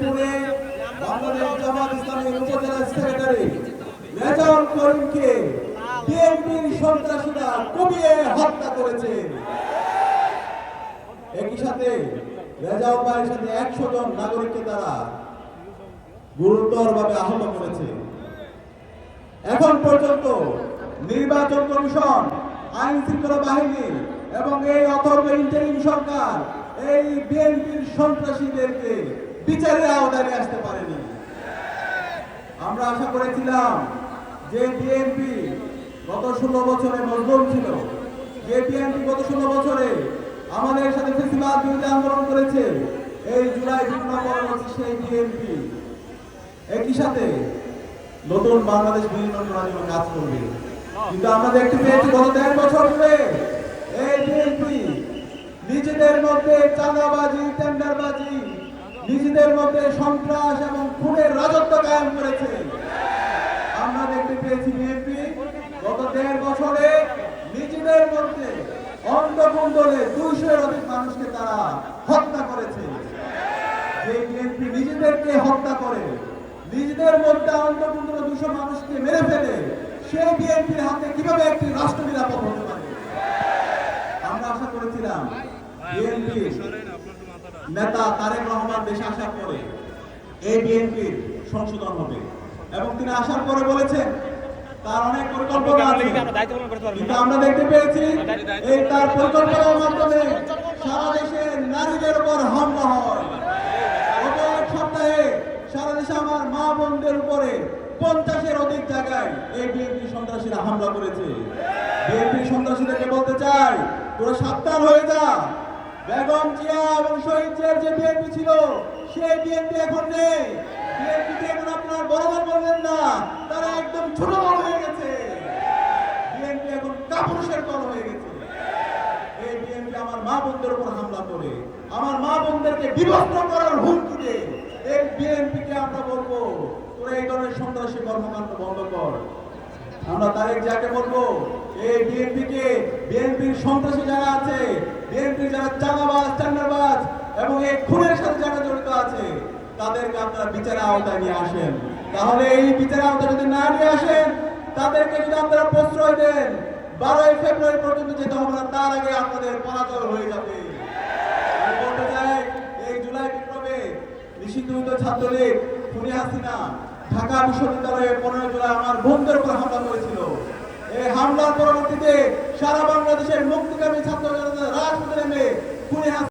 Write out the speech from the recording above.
শেরপুরে বাংলাদেশ জামাত ইসলামীর উপজেলা সেক্রেটারি রেজাউল করিমকে বিএনপির সন্ত্রাসীরা কুপিয়ে হত্যা করেছে। একই সাথে রেজাউল ভাইয়ের সাথে 100 জন নাগরিককে তারা গুরুতরভাবে আহত করেছে। এখন পর্যন্ত নির্বাচন কমিশন, আইন শৃঙ্খলা বাহিনী এবং এই অথর্ব ইন্টারিম সরকার এই বিএনপির সন্ত্রাসীদেরকে বিচারের আওতায় নিয়ে আসতে পারেনি। আমরা আশা করেছিলাম যে বিএনপি গত 16 বছরে মজলুম ছিল, যে বিএনপি গত 16 বছরে আমাদের সাথে ফ্যাসিবাদ বিরোধী আন্দোলন করেছে, এই জুলাই বিপ্লব পরবর্তী সেই বিএনপি একই সাথে নতুন বাংলাদেশ বিনির্মাণ করার জন্য কাজ করবে। কিন্তু আমরা দেখতে পেয়েছি গত 1.5 বছর ধরে এই বিএনপি নিজেদের মধ্যে চাঁদাবাজি, টেন্ডারবাজি, নিজেদের মধ্যে সন্ত্রাস এবং খুনের রাজত্ব কায়েম করেছে। আমরা দেখতে পেয়েছি বিএনপি গত 1.5 বছরে নিজেদের মধ্যে অন্তকুণ্ডলে 200-এর অধিক মানুষকে তারা হত্যা করেছে। যে বিএনপি নিজেদেরকে হত্যা করে, নিজেদের মধ্যে অন্তকুণ্ডলে 200 মানুষকে মেরে ফেলে, সেই বিএনপির হাতে কিভাবে একটি রাষ্ট্র নিরাপদ হতে পারে? আমরা আশা করেছিলাম বিএনপির নেতা তারেক রহমান দেশে আসার পরে এই বিএনপির সংশোধন হবে, এবং তিনি আসার পরে বলেছেন তার অনেক পরিকল্পনা আছে। কিন্তু আমরা দেখতে পেয়েছি এই তার পরিকল্পনার মাধ্যমে সারা দেশে নারীদের উপর হামলা হয়। গত 1 সপ্তাহে সারা দেশে আমার মা বোনদের উপরে 50-এর অধিক জায়গায় এই বিএনপি সন্ত্রাসীরা হামলা করেছে। বিএনপি সন্ত্রাসীদেরকে বলতে চাই, তোরা সাবধান হয়ে যা। বেগম জিয়া এবং শহীদ জিয়ার যে বিএনপি ছিল, সেই বিএনপি এখন নেই। বিএনপিকে এখন আপনার বড় দল বলবেন না, তারা একদম ছোট দল হয়ে গেছে। বিএনপি এখন কাপুরুষের দল হয়ে গেছে। এই বিএনপি আমার মা বোনদের উপর হামলা করে, আমার মা বোনদেরকে বিভক্ত করার হুমকি দেয়। এই বিএনপিকে আমরা বলবো, তোরা এই ধরনের সন্ত্রাসী কর্মকাণ্ড বন্ধ কর। আমরা তারেক জিয়াকে বলবো, এই বিএনপিকে, বিএনপির সন্ত্রাসী যারা আছে, বিএনপির যারা চাঁদাবাজ, টেন্ডারবাজ এবং এই খুনের সাথে যারা জড়িত আছে, তাদেরকে আপনারা বিচারের আওতায় নিয়ে আসেন। তাহলে এই বিচারের আওতায় যদি না নিয়ে আসেন, তাদেরকে যদি আপনারা প্রশ্রয় দেন, 12 ফেব্রুয়ারি পর্যন্ত যেতে হবে না, তার আগে আপনাদের পরাজয় হয়ে যাবে। আমি বলতে চাই, এই জুলাই বিপ্লবে নিষিদ্ধ ছাত্রলীগ, খুনি হাসিনা ঢাকা বিশ্ববিদ্যালয়ে 15 জুলাই আমার বোনদের উপর হামলা করেছিল। এই হামলার পরবর্তীতে সারা বাংলাদেশের মুক্তিকামী ছাত্র জনতা রাজপথে নেমে খুনি